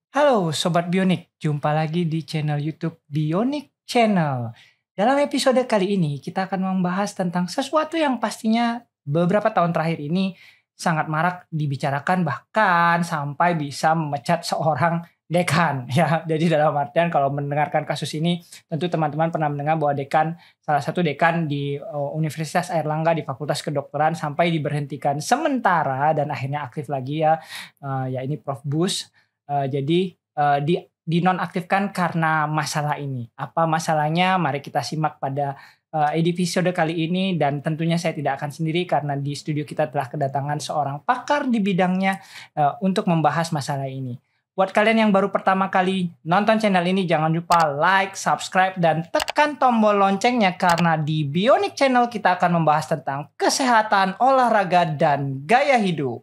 Halo Sobat Bionik, jumpa lagi di channel YouTube Bionik Channel. Dalam episode kali ini kita akan membahas tentang sesuatu yang pastinya beberapa tahun terakhir ini sangat marak dibicarakan bahkan sampai bisa memecat seorang dekan ya. Jadi dalam artian kalau mendengarkan kasus ini tentu teman-teman pernah mendengar bahwa salah satu dekan di Universitas Airlangga di Fakultas Kedokteran sampai diberhentikan sementara dan akhirnya aktif lagi ya. Ya ini Prof. Bus. Jadi dinonaktifkan karena masalah ini. Apa masalahnya? Mari kita simak pada episode kali ini dan tentunya saya tidak akan sendiri karena di studio kita telah kedatangan seorang pakar di bidangnya untuk membahas masalah ini. Buat kalian yang baru pertama kali nonton channel ini jangan lupa like, subscribe dan tekan tombol loncengnya karena di Bionik Channel kita akan membahas tentang kesehatan, olahraga dan gaya hidup.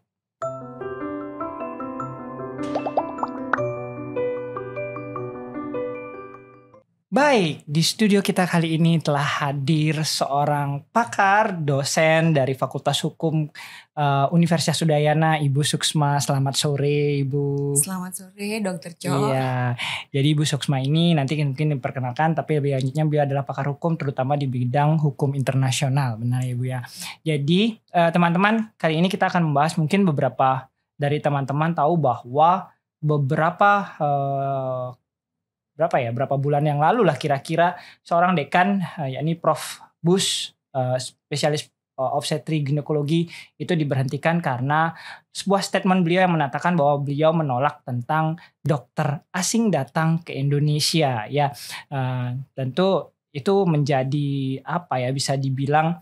Baik, di studio kita kali ini telah hadir seorang pakar, dosen dari Fakultas Hukum Universitas Udayana, Ibu Suksma. Selamat sore, Ibu. Selamat sore, Dokter Jo. Iya, jadi Ibu Suksma ini nanti mungkin diperkenalkan, tapi lebih lanjutnya beliau adalah pakar hukum, terutama di bidang hukum internasional, benar ya Bu ya. Jadi teman-teman, kali ini kita akan membahas mungkin beberapa dari teman-teman tahu bahwa beberapa berapa bulan yang lalu lah kira-kira seorang dekan yakni Prof. Bus spesialis obstetri ginekologi itu diberhentikan karena sebuah statement beliau yang mengatakan bahwa beliau menolak tentang dokter asing datang ke Indonesia ya. Tentu itu menjadi bisa dibilang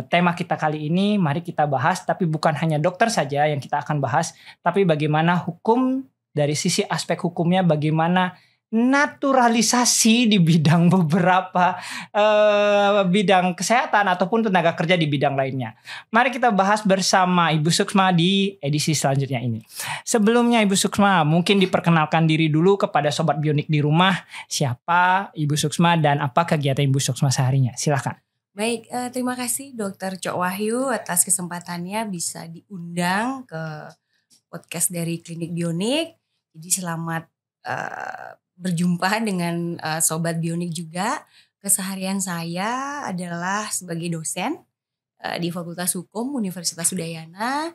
tema kita kali ini. Mari kita bahas, tapi bukan hanya dokter saja yang kita akan bahas, tapi bagaimana hukum dari sisi aspek hukumnya, bagaimana naturalisasi di bidang beberapa bidang kesehatan ataupun tenaga kerja di bidang lainnya. Mari kita bahas bersama Ibu Suksma di edisi selanjutnya ini. Sebelumnya Ibu Suksma mungkin diperkenalkan diri dulu kepada Sobat Bionik di rumah. Siapa Ibu Suksma dan apa kegiatan Ibu Suksma seharinya? Silakan. Baik, terima kasih Dokter Cok Wahyu atas kesempatannya bisa diundang ke podcast dari Klinik Bionik. Jadi selamat berjumpa dengan Sobat Bionik juga. Keseharian saya adalah sebagai dosen di Fakultas Hukum Universitas Udayana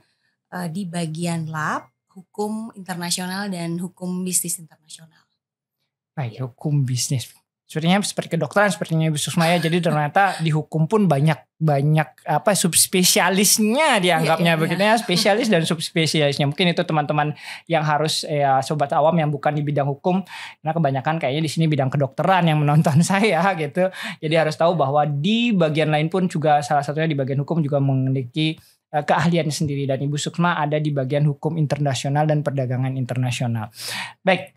di bagian lab Hukum Internasional dan Hukum Bisnis Internasional. Baik, hukum bisnis. Sepertinya seperti kedokteran sepertinya Ibu Suksma ya. Jadi ternyata di hukum pun banyak subspesialisnya dianggapnya begitu ya, spesialis dan subspesialisnya. Mungkin itu teman-teman yang harus sobat awam yang bukan di bidang hukum, karena kebanyakan kayaknya di sini bidang kedokteran yang menonton saya gitu. Jadi harus tahu bahwa di bagian lain pun juga salah satunya di bagian hukum juga memiliki keahlian sendiri, dan Ibu Suksma ada di bagian hukum internasional dan perdagangan internasional. Baik.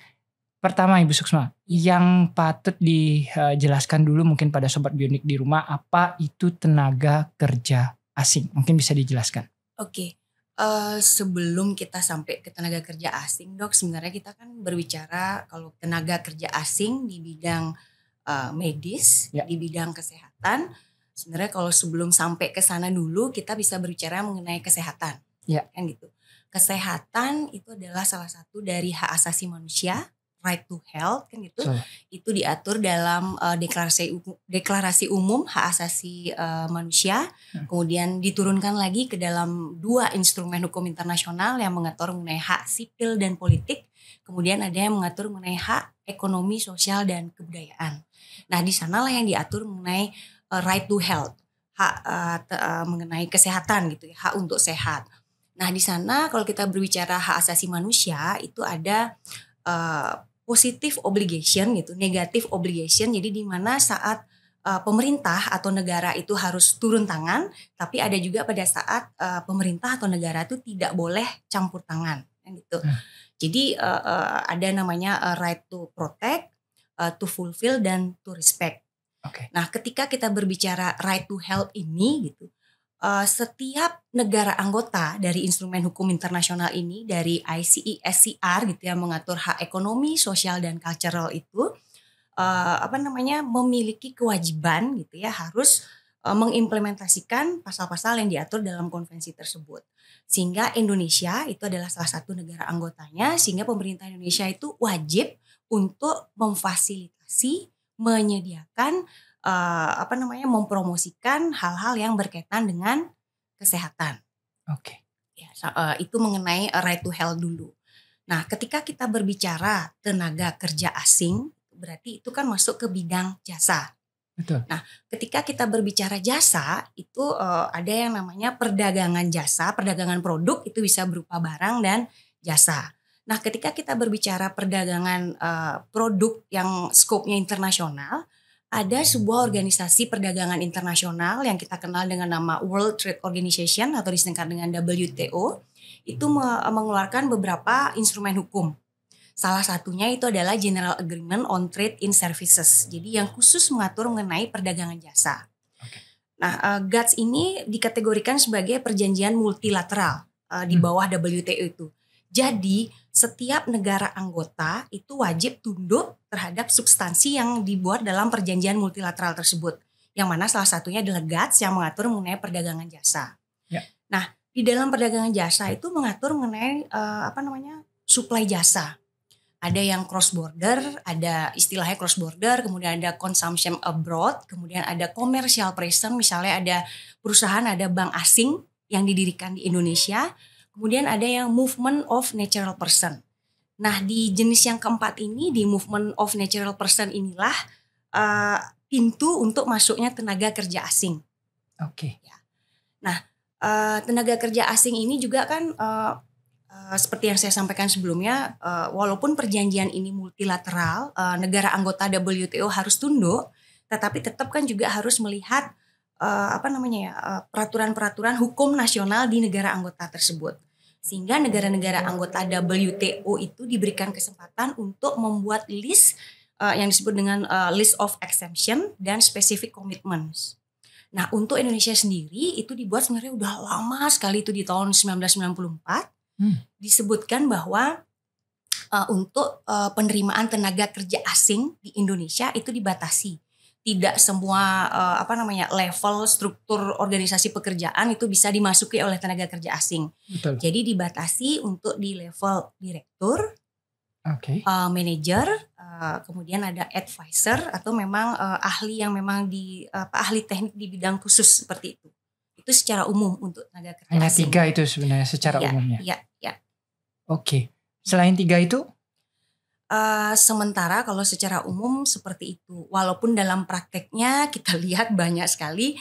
Pertama Ibu Suksma, yang patut dijelaskan dulu mungkin pada Sobat Bionik di rumah, apa itu tenaga kerja asing? Mungkin bisa dijelaskan. Oke, sebelum kita sampai ke tenaga kerja asing Dok, sebenarnya kita kan berbicara kalau tenaga kerja asing di bidang medis, di bidang kesehatan. Sebenarnya kalau sebelum sampai ke sana dulu kita bisa berbicara mengenai kesehatan. Kan gitu. Kesehatan itu adalah salah satu dari hak asasi manusia, right to health kan gitu. Itu diatur dalam deklarasi umum hak asasi manusia. Kemudian diturunkan lagi ke dalam 2 instrumen hukum internasional yang mengatur mengenai hak sipil dan politik. Kemudian ada yang mengatur mengenai hak ekonomi, sosial dan kebudayaan. Nah, di sanalah yang diatur mengenai right to health, hak mengenai kesehatan gitu ya, hak untuk sehat. Nah, di sana kalau kita berbicara hak asasi manusia itu ada positive obligation gitu, negative obligation. Jadi di mana saat pemerintah atau negara itu harus turun tangan, tapi ada juga pada saat pemerintah atau negara itu tidak boleh campur tangan, kan gitu. Jadi ada namanya right to protect, to fulfill dan to respect. Nah, ketika kita berbicara right to health ini gitu, setiap negara anggota dari instrumen hukum internasional ini, dari ICESCR gitu ya, mengatur hak ekonomi, sosial dan cultural itu memiliki kewajiban gitu ya, harus mengimplementasikan pasal-pasal yang diatur dalam konvensi tersebut. Sehingga Indonesia itu adalah salah satu negara anggotanya, sehingga pemerintah Indonesia itu wajib untuk memfasilitasi, menyediakan, mempromosikan hal-hal yang berkaitan dengan kesehatan. Oke. Ya, itu mengenai right to health dulu. Nah, ketika kita berbicara tenaga kerja asing, berarti itu kan masuk ke bidang jasa. Betul. Nah, ketika kita berbicara jasa, itu ada yang namanya perdagangan jasa, perdagangan produk itu bisa berupa barang dan jasa. Nah, ketika kita berbicara perdagangan produk yang skopnya internasional, ada sebuah organisasi perdagangan internasional yang kita kenal dengan nama World Trade Organization atau disingkat dengan WTO, itu mengeluarkan beberapa instrumen hukum. Salah satunya itu adalah General Agreement on Trade in Services. Jadi yang khusus mengatur mengenai perdagangan jasa. Okay. Nah, GATS ini dikategorikan sebagai perjanjian multilateral di bawah WTO itu. Jadi setiap negara anggota itu wajib tunduk terhadap substansi yang dibuat dalam perjanjian multilateral tersebut. Yang mana salah satunya adalah GATS yang mengatur mengenai perdagangan jasa. Yeah. Nah, di dalam perdagangan jasa itu mengatur mengenai suplai jasa. Ada yang cross border, ada istilahnya cross border, kemudian ada consumption abroad, kemudian ada commercial presence, misalnya ada perusahaan, ada bank asing yang didirikan di Indonesia, kemudian ada yang movement of natural person. Nah, di jenis yang keempat ini, di movement of natural person inilah pintu untuk masuknya tenaga kerja asing. Oke. Ya. Nah, tenaga kerja asing ini juga kan seperti yang saya sampaikan sebelumnya, walaupun perjanjian ini multilateral, negara anggota WTO harus tunduk, tetapi tetap kan juga harus melihat peraturan-peraturan hukum nasional di negara anggota tersebut. Sehingga negara-negara anggota WTO itu diberikan kesempatan untuk membuat list yang disebut dengan list of exemption dan specific commitments. Nah, untuk Indonesia sendiri itu dibuat sebenarnya udah lama sekali, itu di tahun 1994. Disebutkan bahwa untuk penerimaan tenaga kerja asing di Indonesia itu dibatasi. Tidak semua level struktur organisasi pekerjaan itu bisa dimasuki oleh tenaga kerja asing. Betul. Jadi dibatasi untuk di level direktur, manajer, kemudian ada advisor atau memang ahli yang memang ahli teknik di bidang khusus seperti itu. Itu secara umum untuk tenaga kerja hanya asing. 3 itu sebenarnya secara umumnya. Iya. Oke. Selain 3 itu? Sementara kalau secara umum seperti itu. Walaupun dalam prakteknya kita lihat banyak sekali,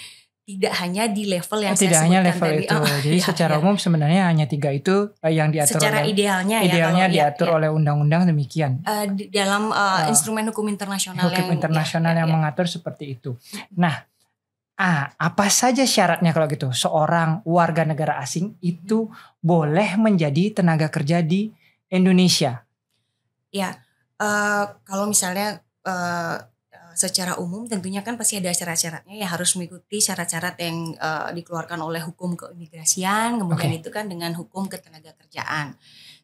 tidak hanya di level yang saya sebutkan tadi. Tidak hanya level itu. Jadi secara umum sebenarnya hanya 3 itu yang diatur secara idealnya diatur oleh undang-undang demikian. Dalam instrumen hukum internasional yang mengatur seperti itu. Nah, apa saja syaratnya kalau gitu? Seorang warga negara asing itu boleh menjadi tenaga kerja di Indonesia? Ya, kalau misalnya secara umum tentunya kan pasti ada syarat-syaratnya ya, harus mengikuti syarat-syarat yang dikeluarkan oleh hukum keimigrasian, kemudian itu kan dengan hukum ketenagakerjaan.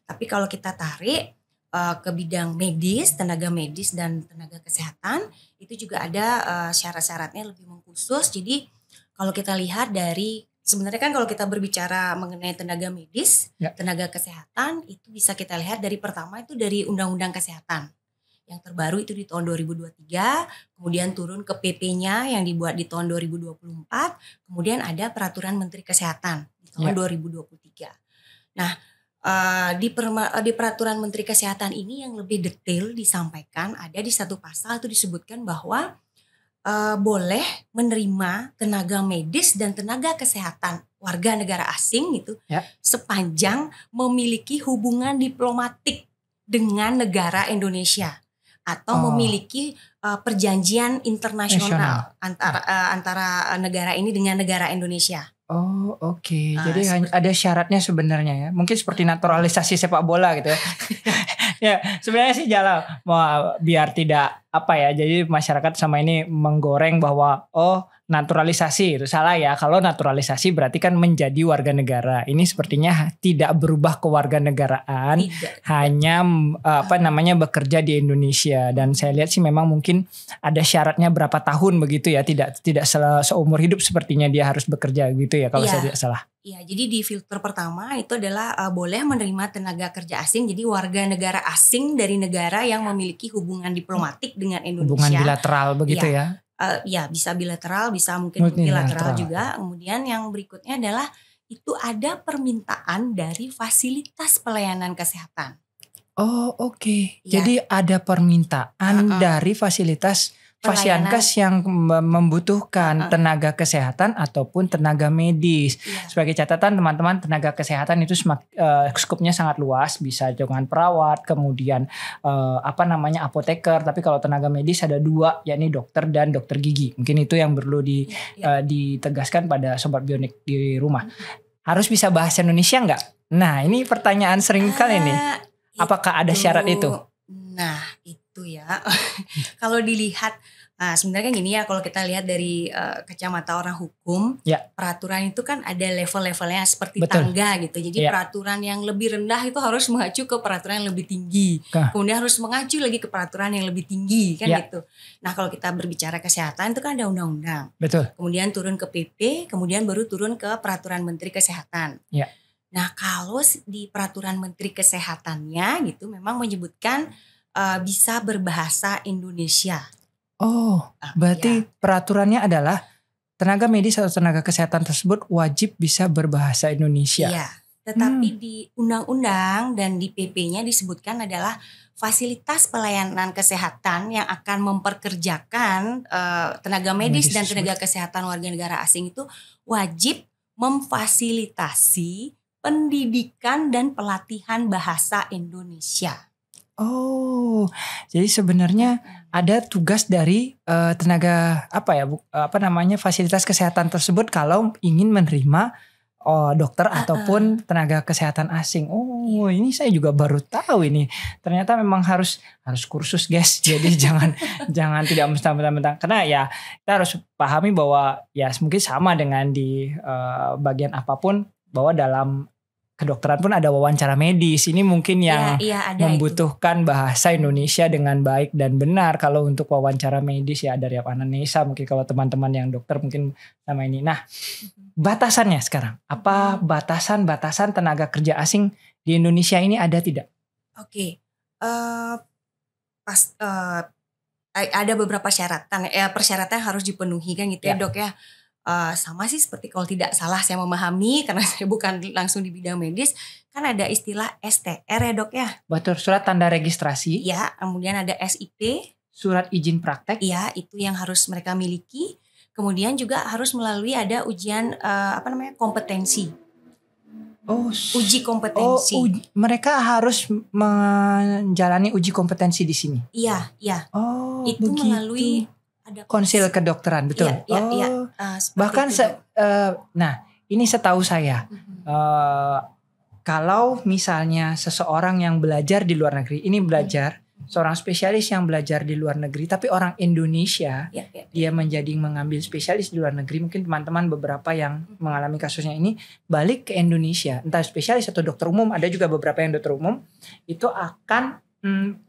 Tapi kalau kita tarik ke bidang medis, tenaga medis dan tenaga kesehatan, itu juga ada syarat-syaratnya lebih mengkhusus. Jadi kalau kita lihat dari, sebenarnya kan kalau kita berbicara mengenai tenaga medis, tenaga kesehatan, itu bisa kita lihat dari pertama itu dari Undang-Undang Kesehatan. Yang terbaru itu di tahun 2023, kemudian turun ke PP-nya yang dibuat di tahun 2024, kemudian ada Peraturan Menteri Kesehatan di tahun 2023. Nah, di Peraturan Menteri Kesehatan ini yang lebih detail disampaikan, ada di satu pasal itu disebutkan bahwa boleh menerima tenaga medis dan tenaga kesehatan warga negara asing gitu sepanjang memiliki hubungan diplomatik dengan negara Indonesia atau memiliki perjanjian internasional antara negara ini dengan negara Indonesia. Oh, oke. Jadi ada syaratnya sebenarnya ya. Mungkin seperti naturalisasi sepak bola gitu ya. Ya, sebenarnya sih biar tidak jadi masyarakat sama ini menggoreng bahwa naturalisasi itu salah ya. Kalau naturalisasi berarti kan menjadi warga negara. Ini sepertinya tidak berubah kewarganegaraan, hanya bekerja di Indonesia. Dan saya lihat sih memang mungkin ada syaratnya berapa tahun begitu ya. Tidak seumur hidup sepertinya dia harus bekerja gitu ya kalau saya tidak salah. Iya, jadi di filter pertama itu adalah boleh menerima tenaga kerja asing. Jadi warga negara asing dari negara yang memiliki hubungan diplomatik dengan Indonesia. Hubungan bilateral begitu ya. Ya bisa bilateral, bisa mungkin multilateral juga. Kemudian yang berikutnya adalah itu ada permintaan dari fasilitas pelayanan kesehatan. Oh oke. Jadi ada permintaan dari fasilitas Fasiankes yang membutuhkan tenaga kesehatan ataupun tenaga medis. Sebagai catatan teman-teman, tenaga kesehatan itu skupnya sangat luas, bisa dengan perawat, kemudian apoteker. Tapi kalau tenaga medis ada 2, yakni dokter dan dokter gigi. Mungkin itu yang perlu ditegaskan pada sobat bionik di rumah. Harus bisa bahasa Indonesia nggak? Nah ini pertanyaan sering kali nih. Apakah ada syarat itu? Nah itu ya. Kalau dilihat, sebenarnya kan gini ya, kalau kita lihat dari kacamata orang hukum, peraturan itu kan ada level-levelnya seperti tangga gitu. Jadi peraturan yang lebih rendah itu harus mengacu ke peraturan yang lebih tinggi. Kemudian harus mengacu lagi ke peraturan yang lebih tinggi kan gitu. Nah kalau kita berbicara kesehatan itu kan ada undang-undang. Betul. Kemudian turun ke PP, kemudian baru turun ke peraturan Menteri Kesehatan. Nah kalau di peraturan Menteri Kesehatannya gitu memang menyebutkan bisa berbahasa Indonesia. Oh, berarti peraturannya adalah tenaga medis atau tenaga kesehatan tersebut wajib bisa berbahasa Indonesia. Iya, tetapi di undang-undang dan di PP-nya disebutkan adalah fasilitas pelayanan kesehatan yang akan memperkerjakan tenaga medis dan tenaga kesehatan warga negara asing itu wajib memfasilitasi pendidikan dan pelatihan bahasa Indonesia. Oh, jadi sebenarnya ada tugas dari tenaga fasilitas kesehatan tersebut kalau ingin menerima dokter ataupun tenaga kesehatan asing. Oh, ini saya juga baru tahu ini. Ternyata memang harus kursus, guys. Jadi jangan tidak mentang-mentang. Karena ya kita harus pahami bahwa ya mungkin sama dengan di bagian apapun, bahwa dalam kedokteran pun ada wawancara medis. Ini mungkin yang membutuhkan bahasa Indonesia dengan baik dan benar. Kalau untuk wawancara medis ya dari anamnesa, mungkin kalau teman-teman yang dokter mungkin sama ini. Nah, batasannya sekarang. Apa batasan tenaga kerja asing di Indonesia ini ada tidak? Oke. Ada beberapa persyaratan yang harus dipenuhi kan gitu ya, Dok ya. Sama sih seperti kalau tidak salah saya memahami karena saya bukan langsung di bidang medis, kan ada istilah STR ya Dok ya. Betul, surat tanda registrasi. Ya, kemudian ada SIP, surat izin praktek. Iya, itu yang harus mereka miliki. Kemudian juga harus melalui ada ujian kompetensi. Uji kompetensi. Mereka harus menjalani uji kompetensi di sini. Iya. Itu begitu. Melalui ada konsil kedokteran, betul. Iya. Bahkan ini setahu saya, kalau misalnya seseorang yang belajar di luar negeri, ini seorang spesialis yang belajar di luar negeri, tapi orang Indonesia, dia mengambil spesialis di luar negeri, mungkin teman-teman beberapa yang mengalami kasusnya ini balik ke Indonesia, entah spesialis atau dokter umum, ada juga beberapa yang dokter umum, itu akan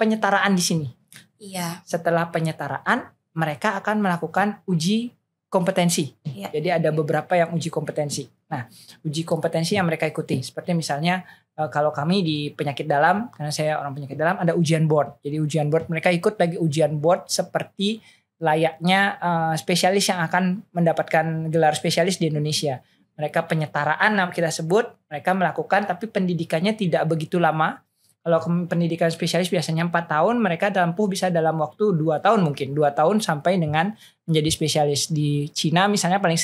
penyetaraan di sini. Iya. Setelah penyetaraan, mereka akan melakukan uji kompetensi. Jadi ada beberapa yang uji kompetensi. Nah, uji kompetensi yang mereka ikuti. Seperti misalnya kalau kami di penyakit dalam, karena saya orang penyakit dalam, ada ujian board. Jadi ujian board, mereka ikut lagi ujian board seperti layaknya spesialis yang akan mendapatkan gelar spesialis di Indonesia. Mereka penyetaraan kita sebut, mereka melakukan, tapi pendidikannya tidak begitu lama. Kalau pendidikan spesialis biasanya 4 tahun, mereka bisa dalam waktu 2 tahun mungkin. 2 tahun sampai dengan menjadi spesialis. Di Cina misalnya paling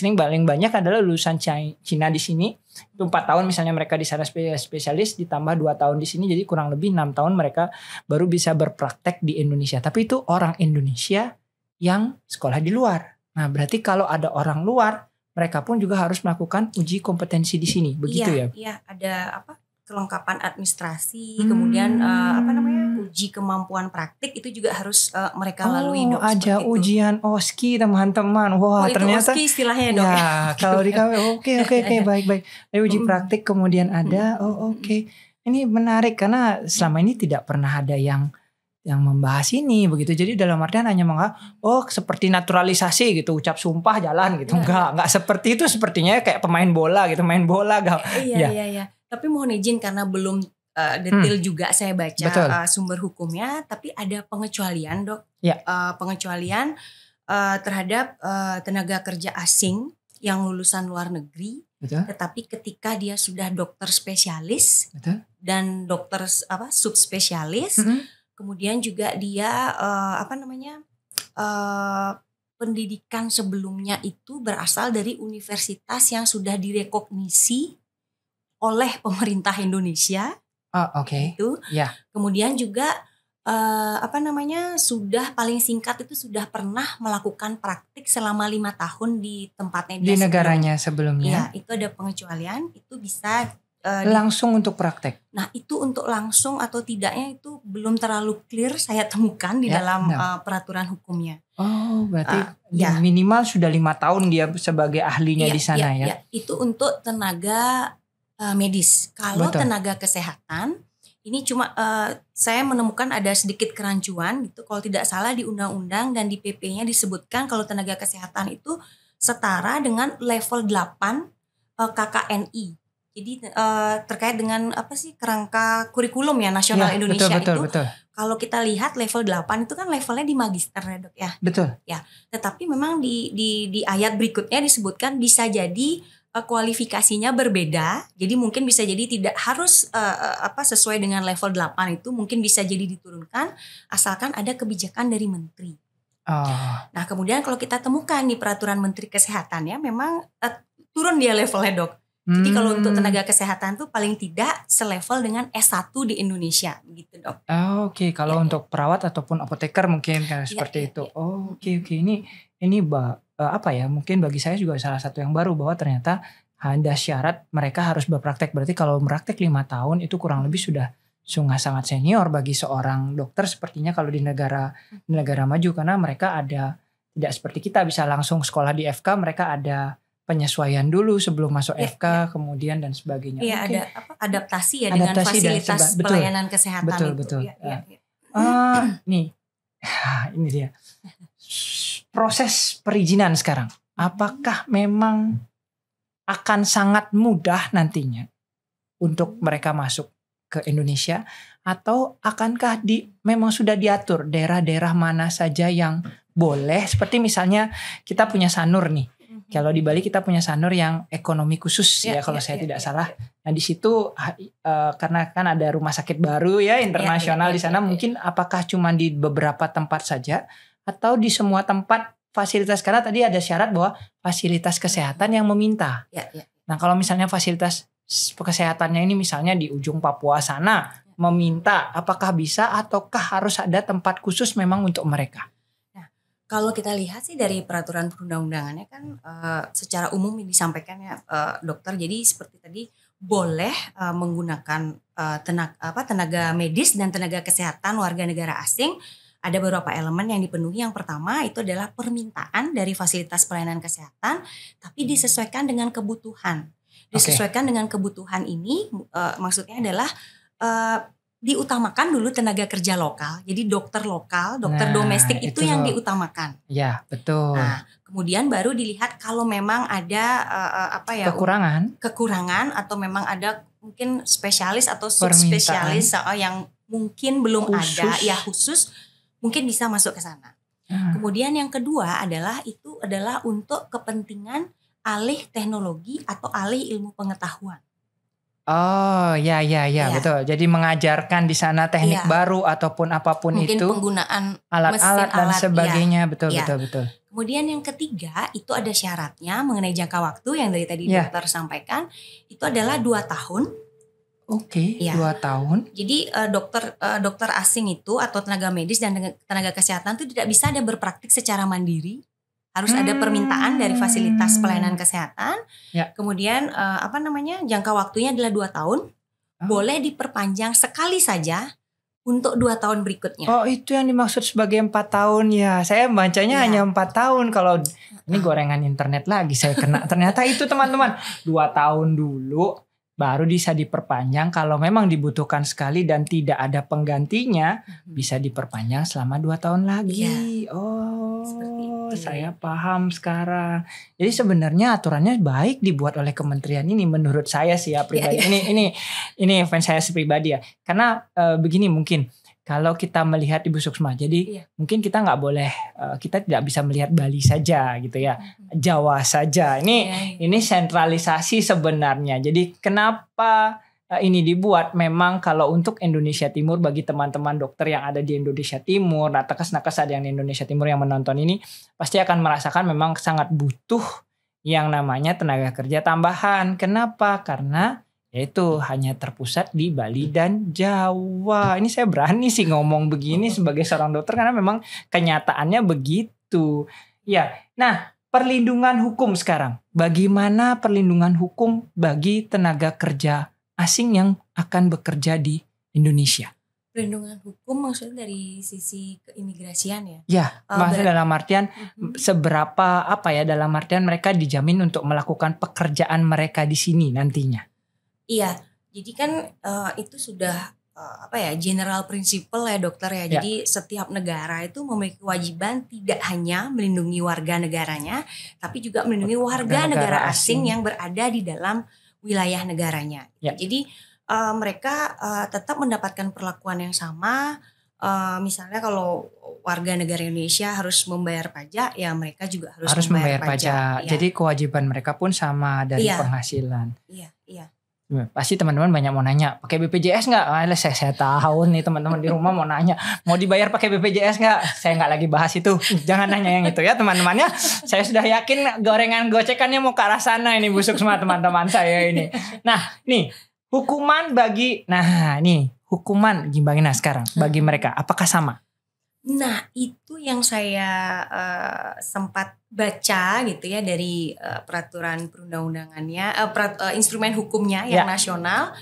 banyak adalah lulusan Cina di sini. Itu 4 tahun misalnya mereka di sana spesialis, ditambah 2 tahun di sini. Jadi kurang lebih 6 tahun mereka baru bisa berpraktek di Indonesia. Tapi itu orang Indonesia yang sekolah di luar. Nah berarti kalau ada orang luar, mereka pun juga harus melakukan uji kompetensi di sini. Begitu ya? Iya, ada kelengkapan administrasi, kemudian uji kemampuan praktik itu juga harus mereka lalui, Dok. Ada ujian OSCE teman-teman. Wah, itu ternyata OSCE istilahnya, Dok. Ya, kalau di KW oke baik. Ada uji praktik kemudian ada. Oke. Ini menarik karena selama ini tidak pernah ada yang membahas ini begitu. Jadi dalam artian hanya seperti naturalisasi gitu, ucap sumpah jalan gitu. Enggak seperti itu, sepertinya kayak pemain bola gitu, main bola Iya. Tapi mohon izin karena belum detail juga saya baca sumber hukumnya, tapi ada pengecualian, Dok. Ya. Pengecualian terhadap tenaga kerja asing yang lulusan luar negeri. Betul. Tetapi ketika dia sudah dokter spesialis. Betul. Dan dokter subspesialis, kemudian juga dia pendidikan sebelumnya itu berasal dari universitas yang sudah direkognisi oleh pemerintah Indonesia. Oke. Itu. Ya. Kemudian juga sudah paling singkat itu sudah pernah melakukan praktik selama 5 tahun di tempatnya dia di negaranya sebelumnya. Iya, itu ada pengecualian, itu bisa langsung untuk praktek. Nah, itu untuk langsung atau tidaknya itu belum terlalu clear saya temukan di dalam peraturan hukumnya. Oh, berarti minimal sudah 5 tahun dia sebagai ahlinya di sana ya. Itu untuk tenaga medis. Kalau tenaga kesehatan ini cuma saya menemukan ada sedikit kerancuan gitu. Kalau tidak salah di undang-undang dan di PP-nya disebutkan kalau tenaga kesehatan itu setara dengan level 8 KKNI. Jadi terkait dengan kerangka kurikulum ya nasional Indonesia betul. Kalau kita lihat level 8 itu kan levelnya di magister ya, Dok ya. Betul. Ya, tetapi memang di ayat berikutnya disebutkan bisa jadi kualifikasinya berbeda. Jadi mungkin bisa jadi tidak harus sesuai dengan level 8 itu, mungkin bisa jadi diturunkan asalkan ada kebijakan dari menteri. Nah, kemudian kalau kita temukan di peraturan Menteri Kesehatan ya memang turun dia levelnya, Dok. Jadi kalau untuk tenaga kesehatan tuh paling tidak selevel dengan S1 di Indonesia gitu, Dok. Oke. Kalau untuk perawat ataupun apoteker mungkin kayak seperti itu. Oke. Ini mungkin bagi saya juga salah satu yang baru bahwa ternyata ada syarat mereka harus berpraktek. Berarti kalau praktek 5 tahun itu kurang lebih sudah sangat senior bagi seorang dokter sepertinya kalau di negara maju, karena mereka ada tidak seperti kita bisa langsung sekolah di FK, mereka ada penyesuaian dulu sebelum masuk FK kemudian dan sebagainya. Iya, ada adaptasi ya dengan fasilitas pelayanan kesehatan betul. Nih, ini dia. Proses perizinan sekarang. Apakah memang akan sangat mudah nantinya untuk mereka masuk ke Indonesia, atau akankah memang sudah diatur daerah-daerah mana saja yang boleh, seperti misalnya kita punya Sanur nih. Kalau di Bali kita punya Sanur yang ekonomi khusus kalau saya tidak salah. Nah, di situ karena kan ada rumah sakit baru ya internasional di sana, mungkin apakah cuma di beberapa tempat saja atau di semua tempat fasilitas, karena tadi ada syarat bahwa fasilitas kesehatan yang meminta. Nah, kalau misalnya fasilitas kesehatannya ini misalnya di ujung Papua sana meminta, apakah bisa ataukah harus ada tempat khusus memang untuk mereka? Kalau kita lihat sih dari peraturan perundang-undangannya kan secara umum disampaikan ya dokter. Jadi seperti tadi boleh menggunakan tenaga medis dan tenaga kesehatan warga negara asing. Ada beberapa elemen yang dipenuhi. Yang pertama itu adalah permintaan dari fasilitas pelayanan kesehatan, tapi disesuaikan dengan kebutuhan. Disesuaikan dengan kebutuhan ini maksudnya adalah diutamakan dulu tenaga kerja lokal. Jadi dokter lokal, dokter domestik itu yang diutamakan. Ya, betul. Nah, kemudian baru dilihat kalau memang ada kekurangan atau memang ada mungkin spesialis atau subspesialis yang mungkin belum ada ya khusus, mungkin bisa masuk ke sana. Kemudian yang kedua adalah untuk kepentingan alih teknologi atau alih ilmu pengetahuan. Oh, ya, betul. Jadi mengajarkan di sana teknik baru ataupun apapun mungkin itu. Mungkin penggunaan alat-alat dan sebagainya, betul. Kemudian yang ketiga itu ada syaratnya mengenai jangka waktu yang dari tadi dokter sampaikan. Itu adalah 2 tahun. Oke, 2 tahun. Jadi dokter asing itu atau tenaga medis dan tenaga kesehatan itu tidak bisa ada berpraktik secara mandiri. Harus ada permintaan dari fasilitas pelayanan kesehatan. Kemudian jangka waktunya adalah 2 tahun. Boleh diperpanjang sekali saja untuk 2 tahun berikutnya. Oh, itu yang dimaksud sebagai 4 tahun ya. Saya bacanya hanya 4 tahun. Kalau ini gorengan internet lagi saya kena. Ternyata itu teman-teman 2 tahun dulu baru bisa diperpanjang. Kalau memang dibutuhkan sekali dan tidak ada penggantinya, bisa diperpanjang selama 2 tahun lagi. Oh, saya paham sekarang. Jadi sebenarnya aturannya baik dibuat oleh kementerian ini menurut saya sih ya pribadi. Ini fans saya pribadi ya. Karena begini mungkin kalau kita melihat Ibu Suksma, jadi mungkin kita nggak boleh, kita tidak bisa melihat Bali saja gitu ya, Jawa saja. Ini sentralisasi sebenarnya. Jadi kenapa ini dibuat? Memang kalau untuk Indonesia Timur, bagi teman-teman dokter yang ada di Indonesia Timur, nakes-nakes ada yang di Indonesia Timur yang menonton ini, pasti akan merasakan memang sangat butuh yang namanya tenaga kerja tambahan. Kenapa? Karena yaitu hanya terpusat di Bali dan Jawa. Ini saya berani sih ngomong begini sebagai seorang dokter karena memang kenyataannya begitu. Ya, nah perlindungan hukum sekarang. Bagaimana perlindungan hukum bagi tenaga kerja asing yang akan bekerja di Indonesia? Perlindungan hukum maksudnya dari sisi keimigrasian ya? Ya, maksudnya dalam artian seberapa dalam artian mereka dijamin untuk melakukan pekerjaan mereka di sini nantinya. Iya, jadi kan itu sudah general principle ya dokter ya. Jadi setiap negara itu memiliki kewajiban tidak hanya melindungi warga negaranya, tapi juga melindungi warga negara asing yang berada di dalam wilayah negaranya. Jadi mereka tetap mendapatkan perlakuan yang sama. Misalnya kalau warga negara Indonesia harus membayar pajak, ya mereka juga harus membayar pajak. Jadi kewajiban mereka pun sama dari penghasilan. Iya. Pasti teman-teman banyak mau nanya, pakai BPJS nggak? Saya tahu nih teman-teman di rumah mau nanya, mau dibayar pakai BPJS nggak? Saya nggak lagi bahas itu, jangan nanya yang itu ya teman-teman ya. Saya sudah yakin gorengan gocekannya mau ke arah sana ini busuk semua teman-teman saya ini. Nah nih hukuman gimana sekarang bagi mereka? Apakah sama? Nah itu yang saya sempat baca gitu ya dari peraturan perundang-undangannya, instrumen hukumnya yang nasional.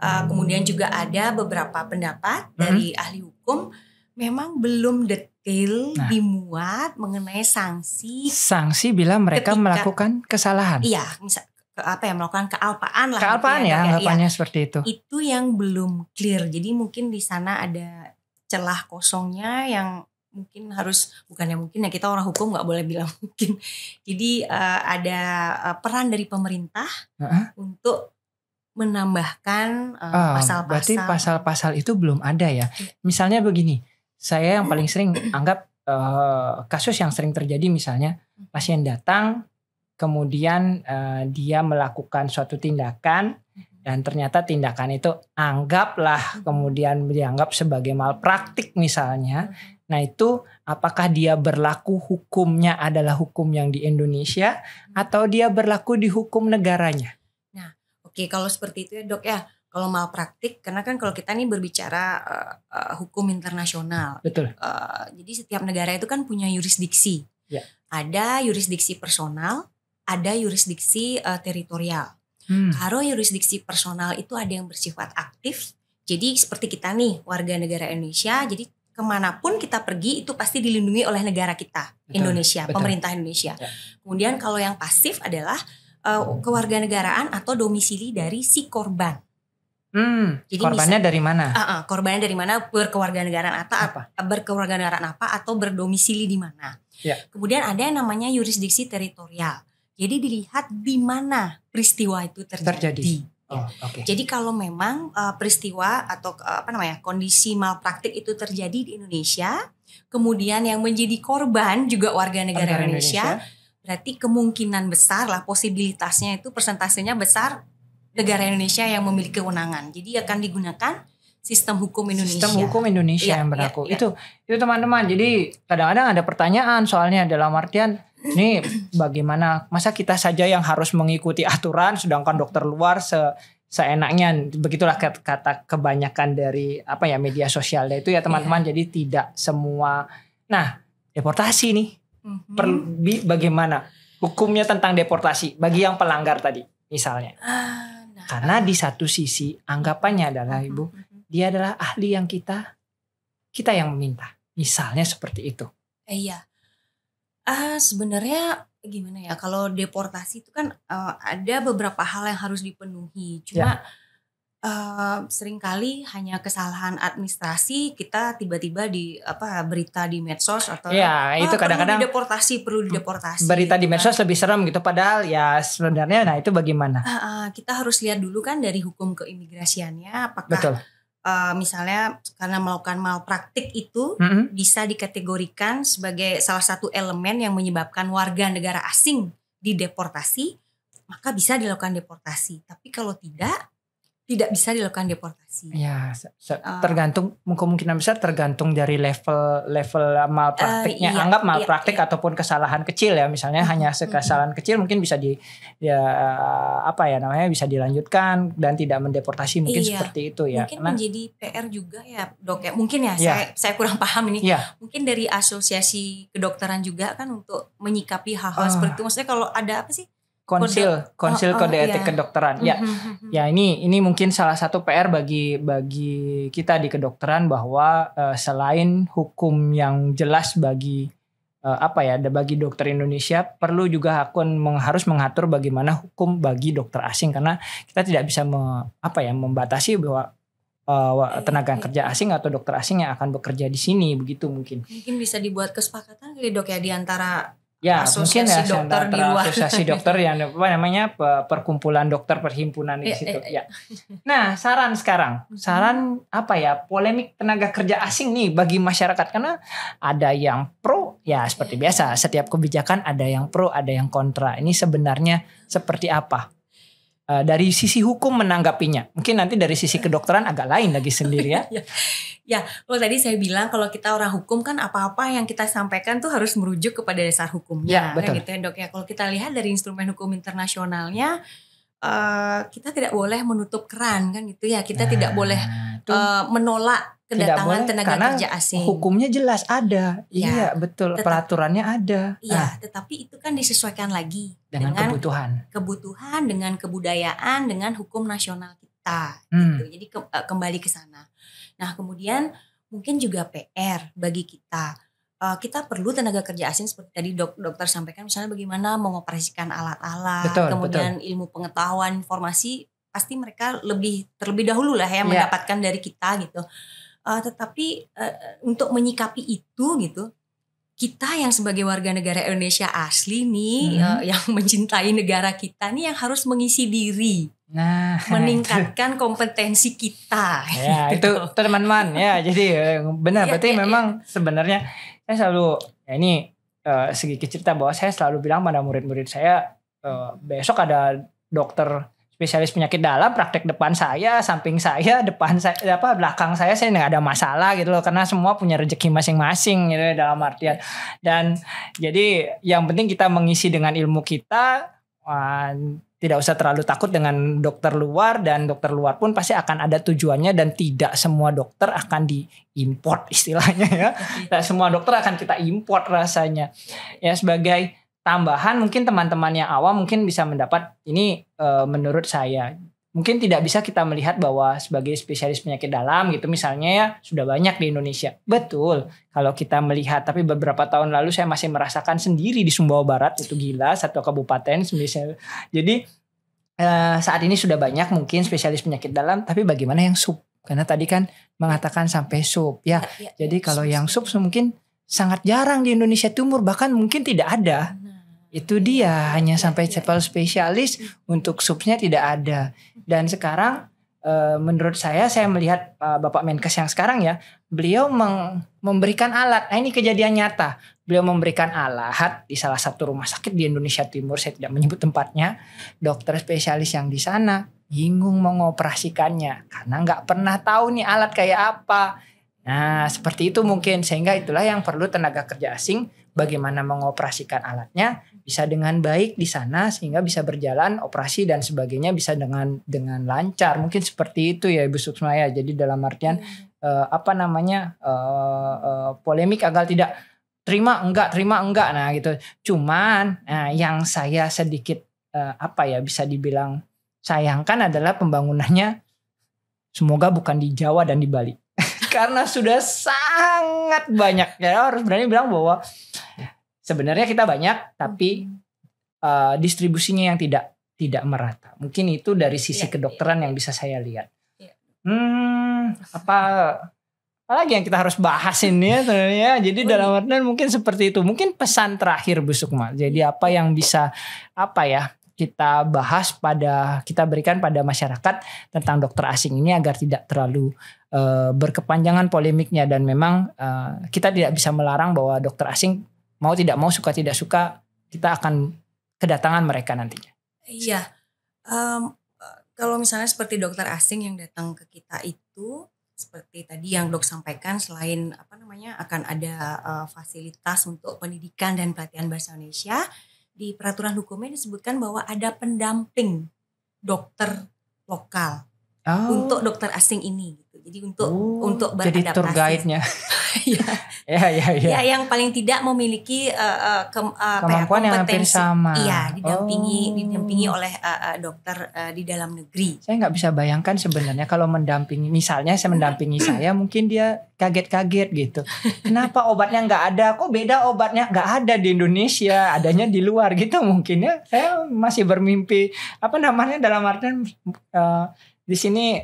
Kemudian juga ada beberapa pendapat dari ahli hukum, memang belum detail dimuat mengenai sanksi. Sanksi bila mereka melakukan kesalahan. Iya, misal melakukan kealpaan lah. Kealpaan gitu ya, anggapannya seperti itu. Itu yang belum clear. Jadi mungkin di sana ada celah kosongnya yang mungkin kita orang hukum nggak boleh bilang mungkin. Jadi ada peran dari pemerintah untuk menambahkan pasal-pasal. Berarti pasal-pasal itu belum ada ya. Misalnya begini, saya yang paling sering anggap kasus yang sering terjadi misalnya pasien datang kemudian dia melakukan suatu tindakan dan ternyata tindakan itu anggaplah kemudian dianggap sebagai malpraktik misalnya. Nah itu apakah dia berlaku hukumnya adalah hukum yang di Indonesia atau dia berlaku di hukum negaranya? Nah oke, kalau seperti itu ya dok ya. Kalau malpraktik, karena kan kalau kita nih berbicara hukum internasional. Betul. Jadi setiap negara itu kan punya yurisdiksi. Ada yurisdiksi personal, ada yurisdiksi teritorial. Kalau yurisdiksi personal itu ada yang bersifat aktif. Jadi seperti kita nih warga negara Indonesia, jadi kemanapun kita pergi itu pasti dilindungi oleh negara kita, Indonesia, pemerintah Indonesia. Kemudian kalau yang pasif adalah kewarganegaraan atau domisili dari si korban. Jadi korbannya dari mana? Korbannya dari mana? Berkewarganegaraan apa atau berdomisili di mana? Kemudian ada yang namanya yurisdiksi teritorial. Jadi dilihat di mana peristiwa itu terjadi. Jadi kalau memang peristiwa atau kondisi malpraktik itu terjadi di Indonesia, kemudian yang menjadi korban juga warga negara Indonesia, berarti kemungkinan besar lah, posibilitasnya itu persentasenya besar negara Indonesia yang memiliki kewenangan. Jadi akan digunakan sistem hukum Indonesia. Sistem hukum Indonesia yang berlaku. Itu teman-teman. Jadi kadang-kadang ada pertanyaan soalnya dalam artian nih bagaimana masa kita saja yang harus mengikuti aturan sedangkan dokter luar seenaknya, begitulah kata kebanyakan dari media sosialnya itu ya teman-teman. Jadi tidak semua. Nah deportasi nih bagaimana hukumnya tentang deportasi bagi yang pelanggar tadi misalnya. Karena di satu sisi anggapannya adalah Ibu, dia adalah ahli yang kita kita yang meminta. Misalnya seperti itu. Iya. Sebenarnya gimana ya, kalau deportasi itu kan ada beberapa hal yang harus dipenuhi. Cuma seringkali hanya kesalahan administrasi, kita tiba-tiba di berita di medsos atau itu kadang-kadang perlu dideportasi. Berita di medsos lebih serem gitu, padahal ya sebenarnya itu bagaimana? Kita harus lihat dulu kan dari hukum keimigrasiannya, apakah Betul. Misalnya karena melakukan malpraktik itu bisa dikategorikan sebagai salah satu elemen yang menyebabkan warga negara asing dideportasi, maka bisa dilakukan deportasi. Tapi kalau tidak bisa dilakukan deportasi. Ya, tergantung, kemungkinan besar tergantung dari level malpraktiknya. Anggap malpraktik ataupun kesalahan kecil ya, misalnya hanya kesalahan kecil mungkin bisa bisa dilanjutkan dan tidak mendeportasi, mungkin seperti itu ya. Mungkin menjadi PR juga ya, Dok ya. Mungkin ya, saya kurang paham ini. Mungkin dari asosiasi kedokteran juga kan untuk menyikapi hal-hal seperti itu. Maksudnya kalau ada apa sih? Konsil kode etik kedokteran. Ya ini mungkin salah satu PR bagi kita di kedokteran, bahwa selain hukum yang jelas bagi bagi dokter Indonesia, perlu juga harus mengatur bagaimana hukum bagi dokter asing, karena kita tidak bisa membatasi bahwa tenaga kerja asing atau dokter asing yang akan bekerja di sini, begitu mungkin. Mungkin bisa dibuat kesepakatan kali, Dok ya, di antara asosiasi mungkin dokter di luar, asosiasi dokter yang perkumpulan dokter perhimpunan di situ. Nah, saran polemik tenaga kerja asing nih bagi masyarakat, karena ada yang pro, ya seperti biasa setiap kebijakan ada yang pro ada yang kontra. Ini sebenarnya seperti apa? Dari sisi hukum menanggapinya, mungkin nanti dari sisi kedokteran agak lain lagi sendiri ya. Ya, kalau tadi saya bilang kalau kita orang hukum kan apa-apa yang kita sampaikan tuh harus merujuk kepada dasar hukumnya, betul. Gitu ya, Dok ya. Kalau kita lihat dari instrumen hukum internasionalnya, kita tidak boleh menutup keran kan gitu ya. Kita tidak boleh menolak kedatangan tenaga kerja asing. Hukumnya jelas ada. Iya, betul. Peraturannya ada. Iya, tetapi itu kan disesuaikan lagi dengan kebutuhan, dengan kebudayaan, dengan hukum nasional kita gitu. Jadi kembali ke sana. Nah, kemudian mungkin juga PR bagi kita. Kita perlu tenaga kerja asing seperti tadi dokter sampaikan, misalnya bagaimana mengoperasikan alat-alat, kemudian ilmu pengetahuan, informasi, pasti mereka terlebih dahulu lah ya mendapatkan dari kita gitu. Tetapi untuk menyikapi itu gitu, kita yang sebagai warga negara Indonesia asli nih, yang mencintai negara kita nih, yang harus mengisi diri. Meningkatkan kompetensi kita. Ya, gitu. itu teman-teman ya. Jadi benar, berarti memang sebenarnya saya selalu sedikit cerita bahwa saya selalu bilang pada murid-murid saya, besok ada dokter spesialis penyakit dalam praktek depan saya, samping saya, belakang saya nggak ada masalah gitu loh, karena semua punya rezeki masing-masing gitu dalam artian. Dan jadi yang penting kita mengisi dengan ilmu kita. Tidak usah terlalu takut dengan dokter luar, dan dokter luar pun pasti akan ada tujuannya, dan tidak semua dokter akan diimport istilahnya ya. Tidak semua dokter akan kita import rasanya. Ya, sebagai tambahan mungkin teman-teman yang awam mungkin bisa mendapat ini, menurut saya mungkin tidak bisa kita melihat bahwa sebagai spesialis penyakit dalam gitu misalnya ya sudah banyak di Indonesia. Betul kalau kita melihat, tapi beberapa tahun lalu saya masih merasakan sendiri di Sumbawa Barat, itu gila, satu kabupaten. Jadi saat ini sudah banyak mungkin spesialis penyakit dalam, tapi bagaimana yang sub? Karena tadi kan mengatakan sampai sub ya. Jadi kalau yang sub mungkin sangat jarang di Indonesia Timur, bahkan mungkin tidak ada. Itu dia, hanya sampai level spesialis, untuk subnya tidak ada. Dan sekarang menurut saya melihat Bapak Menkes yang sekarang ya, beliau memberikan alat. Nah, ini kejadian nyata. Beliau memberikan alat di salah satu rumah sakit di Indonesia Timur, saya tidak menyebut tempatnya. Dokter spesialis yang di sana bingung mengoperasikannya karena nggak pernah tahu nih alat kayak apa. Nah, seperti itu mungkin, sehingga itulah yang perlu tenaga kerja asing, bagaimana mengoperasikan alatnya bisa dengan baik di sana sehingga bisa berjalan operasi dan sebagainya bisa dengan lancar. Mungkin seperti itu ya Ibu Suksma ya. Jadi dalam artian polemik agar tidak terima enggak nah gitu. Cuman yang saya sedikit bisa dibilang sayangkan adalah pembangunannya semoga bukan di Jawa dan di Bali. Karena sudah sangat banyak ya, harus berani bilang bahwa sebenarnya kita banyak tapi distribusinya yang tidak merata. Mungkin itu dari sisi kedokteran yang bisa saya lihat. Apalagi yang kita harus bahas ini ya sebenarnya. Jadi dalam artian mungkin seperti itu. Mungkin pesan terakhir Bu Sukma. Jadi apa yang bisa kita bahas kita berikan pada masyarakat tentang dokter asing ini agar tidak terlalu berkepanjangan polemiknya, dan memang kita tidak bisa melarang bahwa dokter asing mau tidak mau, suka tidak suka, kita akan kedatangan mereka nantinya. Iya, kalau misalnya seperti dokter asing yang datang ke kita itu, seperti tadi yang Dok sampaikan, selain akan ada fasilitas untuk pendidikan dan pelatihan bahasa Indonesia, di peraturan hukumnya disebutkan bahwa ada pendamping dokter lokal untuk dokter asing ini. Jadi untuk beradaptasi. Jadi tour guide-nya. Ya, yang paling tidak memiliki kemampuan yang hampir sama. Iya, didampingi oleh dokter di dalam negeri. Saya nggak bisa bayangkan sebenarnya kalau mendampingi, misalnya saya mendampingi saya, mungkin dia kaget-kaget gitu. Kenapa obatnya nggak ada? Kok beda obatnya? Nggak ada di Indonesia, adanya di luar gitu mungkin ya. Saya masih bermimpi dalam artian di sini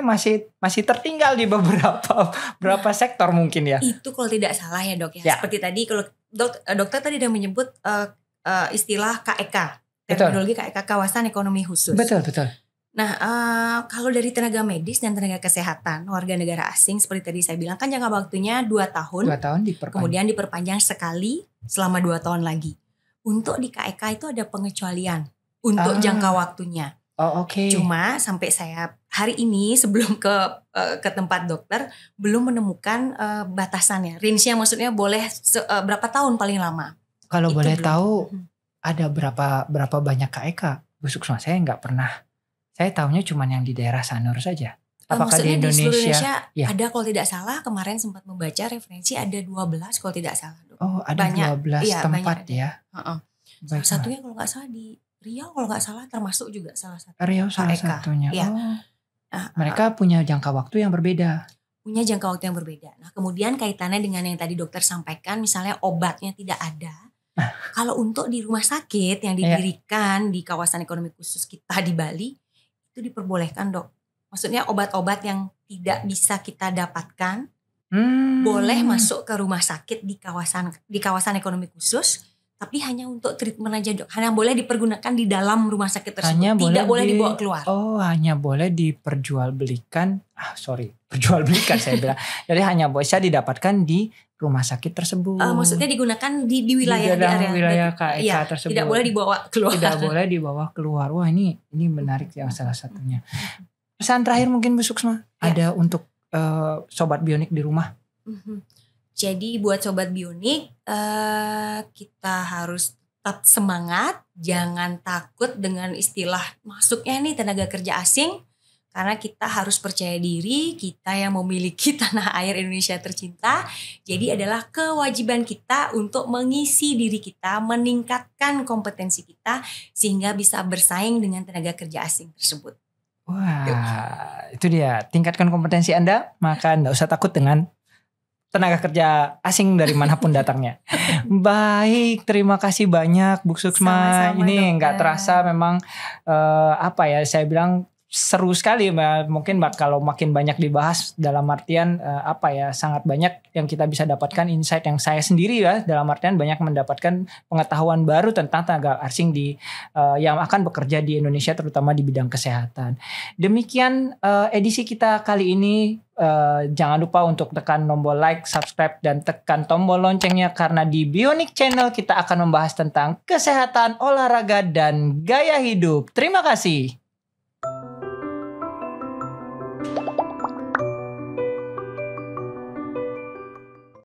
masih tertinggal di beberapa sektor mungkin ya. Itu kalau tidak salah ya Dok ya. Seperti tadi kalau dokter tadi sudah menyebut istilah KEK, terminologi KEK, kawasan ekonomi khusus. Betul. Nah, kalau dari tenaga medis dan tenaga kesehatan warga negara asing seperti tadi saya bilang kan jangka waktunya 2 tahun. 2 tahun diperpanjang. Kemudian diperpanjang sekali selama 2 tahun lagi. Untuk di KEK itu ada pengecualian untuk jangka waktunya. Oh, oke. Cuma sampai saya hari ini sebelum ke tempat dokter belum menemukan batasannya. Range-nya maksudnya boleh berapa tahun paling lama. Kalau boleh tahu ada berapa banyak KEK? Bu Sukma, saya nggak pernah. Saya tahunya cuma yang di daerah Sanur saja. Apakah di Indonesia? Di Indonesia ada, kalau tidak salah kemarin sempat membaca referensi ada 12 kalau tidak salah. Oh, ada banyak, 12 tempat ya. Salah satunya kalau nggak salah di Riau, kalau nggak salah termasuk juga salah satu. Riau salah satunya. Ya. Mereka punya jangka waktu yang berbeda. Punya jangka waktu yang berbeda. Nah, kemudian kaitannya dengan yang tadi dokter sampaikan, misalnya obatnya tidak ada. Kalau untuk di rumah sakit yang didirikan di kawasan ekonomi khusus kita di Bali, itu diperbolehkan Dok. Maksudnya obat-obat yang tidak bisa kita dapatkan boleh masuk ke rumah sakit di kawasan ekonomi khusus. Tapi hanya untuk treatment aja Dok. Hanya boleh dipergunakan di dalam rumah sakit tersebut. Tidak boleh dibawa keluar. Oh, hanya boleh diperjualbelikan. Perjualbelikan saya bilang. Jadi hanya bisa didapatkan di rumah sakit tersebut. Maksudnya digunakan di wilayah di area KEK tersebut. Tidak boleh dibawa keluar. Tidak boleh dibawa keluar. Wah, ini menarik yang salah satunya. Pesan terakhir mungkin Bu Sukma ada untuk sobat bionik di rumah. Jadi buat Sobat Bionik, kita harus tetap semangat, jangan takut dengan istilah masuknya nih tenaga kerja asing, karena kita harus percaya diri, kita yang memiliki tanah air Indonesia tercinta, jadi adalah kewajiban kita untuk mengisi diri kita, meningkatkan kompetensi kita, sehingga bisa bersaing dengan tenaga kerja asing tersebut. Wah, itu dia, tingkatkan kompetensi Anda, maka Anda usah takut dengan tenaga kerja asing dari manapun datangnya. Baik, terima kasih banyak Bu Sukma. Ini nggak terasa memang saya bilang seru sekali. Mungkin kalau makin banyak dibahas dalam artian sangat banyak yang kita bisa dapatkan insight yang saya sendiri ya, dalam artian banyak mendapatkan pengetahuan baru tentang tenaga asing yang akan bekerja di Indonesia terutama di bidang kesehatan. Demikian edisi kita kali ini. Jangan lupa untuk tekan tombol like, subscribe, dan tekan tombol loncengnya karena di Bionic Channel kita akan membahas tentang kesehatan, olahraga, dan gaya hidup. Terima kasih.